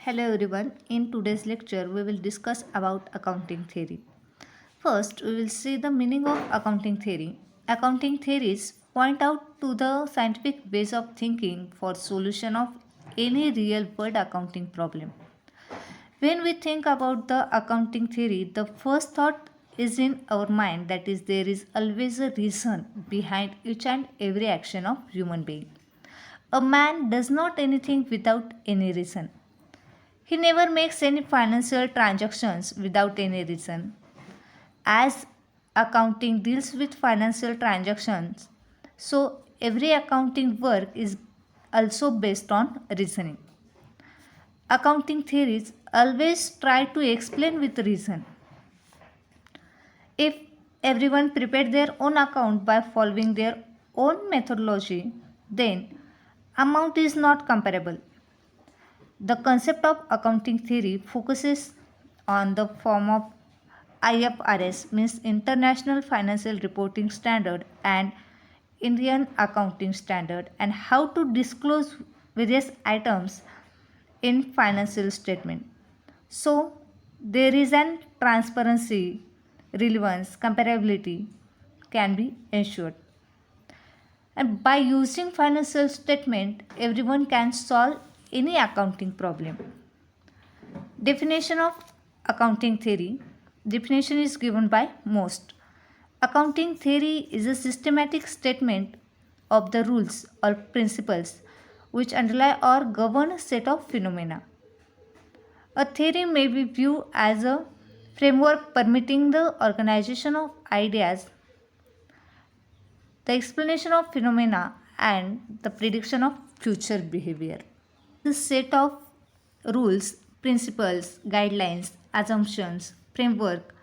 Hello everyone. In today's lecture, we will discuss about accounting theory. First, we will see the meaning of accounting theory. Accounting theories point out to the scientific ways of thinking for solution of any real world accounting problem. When we think about the accounting theory, the first thought is in our mind, that is there is always a reason behind each and every action of human being. A man does not anything without any reason. He never makes any financial transactions without any reason. As accounting deals with financial transactions, so every accounting work is also based on reasoning. Accounting theories always try to explain with reason. If everyone prepared their own account by following their own methodology, then amount is not comparable. The concept of accounting theory focuses on the form of IFRS, means International Financial Reporting Standard, and Indian Accounting Standard, and how to disclose various items in financial statement. So there is an transparency, relevance, comparability can be ensured. And by using financial statement, everyone can solve any accounting problem. Definition of accounting theory. Definition is given by Most. Accounting theory is a systematic statement of the rules or principles which underlie or govern a set of phenomena. A theory may be viewed as a framework permitting the organization of ideas, the explanation of phenomena, and the prediction of future behavior. The set of rules, principles, guidelines, assumptions, framework,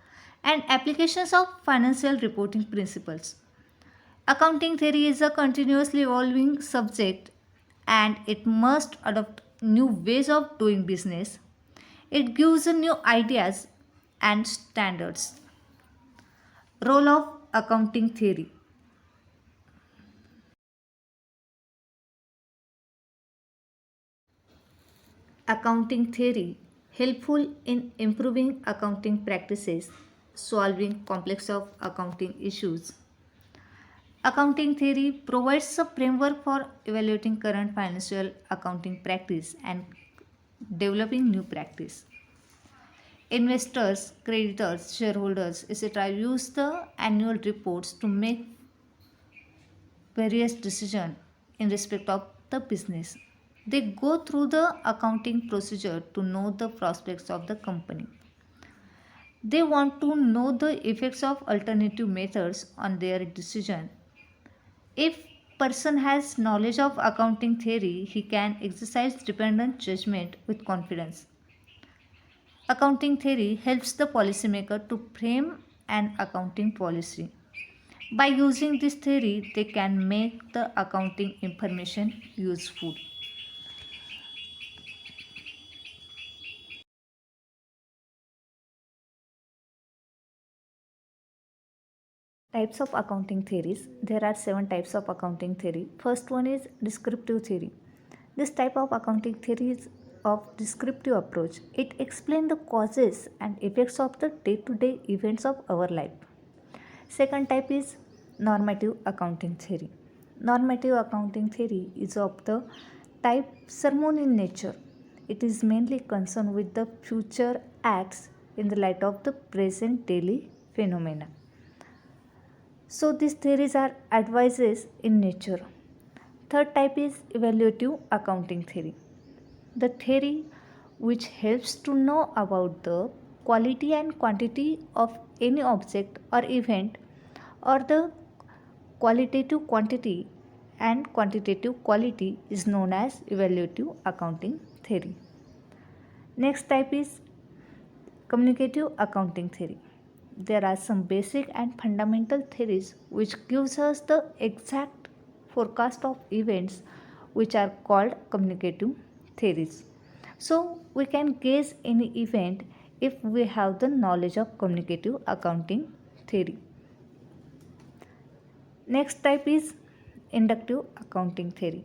and applications of financial reporting principles. Accounting theory is a continuously evolving subject and it must adopt new ways of doing business. It gives new ideas and standards. Role of accounting theory. Accounting theory helpful in improving accounting practices, solving complex of accounting issues. Accounting theory provides a framework for evaluating current financial accounting practice and developing new practice. Investors, creditors, shareholders, etc. use the annual reports to make various decisions in respect of the business. They go through the accounting procedure to know the prospects of the company. They want to know the effects of alternative methods on their decision. If person has knowledge of accounting theory, he can exercise dependent judgment with confidence. Accounting theory helps the policymaker to frame an accounting policy. By using this theory, they can make the accounting information useful. Types of accounting theories. There are 7 types of accounting theory. First one is descriptive theory. This type of accounting theory is of descriptive approach. It explains the causes and effects of the day-to-day events of our life. Second type is normative accounting theory. Normative accounting theory is of the type sermon in nature. It is mainly concerned with the future acts in the light of the present daily phenomena. So these theories are advices in nature. Third type is evaluative accounting theory. The theory which helps to know about the quality and quantity of any object or event, or the qualitative quantity and quantitative quality, is known as evaluative accounting theory. Next type is communicative accounting theory. There are some basic and fundamental theories which gives us the exact forecast of events, which are called communicative theories. So we can guess any event if we have the knowledge of communicative accounting theory. Next type is inductive accounting theory.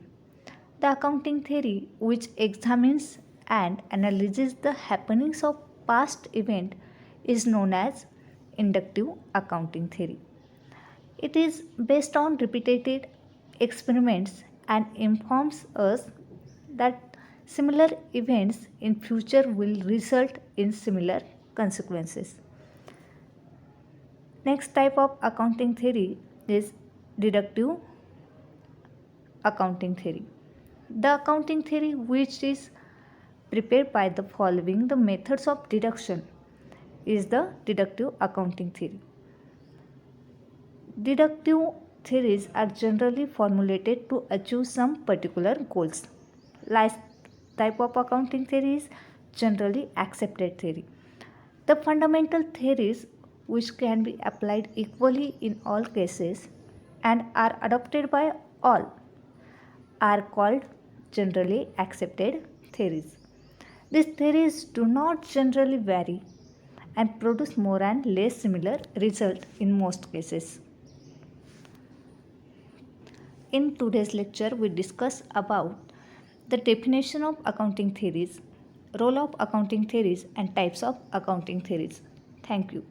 The accounting theory which examines and analyzes the happenings of past event is known as inductive accounting theory. It is based on repeated experiments and informs us that similar events in future will result in similar consequences. Next type of accounting theory is deductive accounting theory. The accounting theory which is prepared by the following the methods of deduction is the deductive accounting theory. Deductive theories are generally formulated to achieve some particular goals. Last type of accounting theory is generally accepted theory. The fundamental theories which can be applied equally in all cases and are adopted by all are called generally accepted theories. These theories do not generally vary and produce more and less similar result in most cases. In today's lecture, we discuss about the definition of accounting theories, role of accounting theories, and types of accounting theories. Thank you.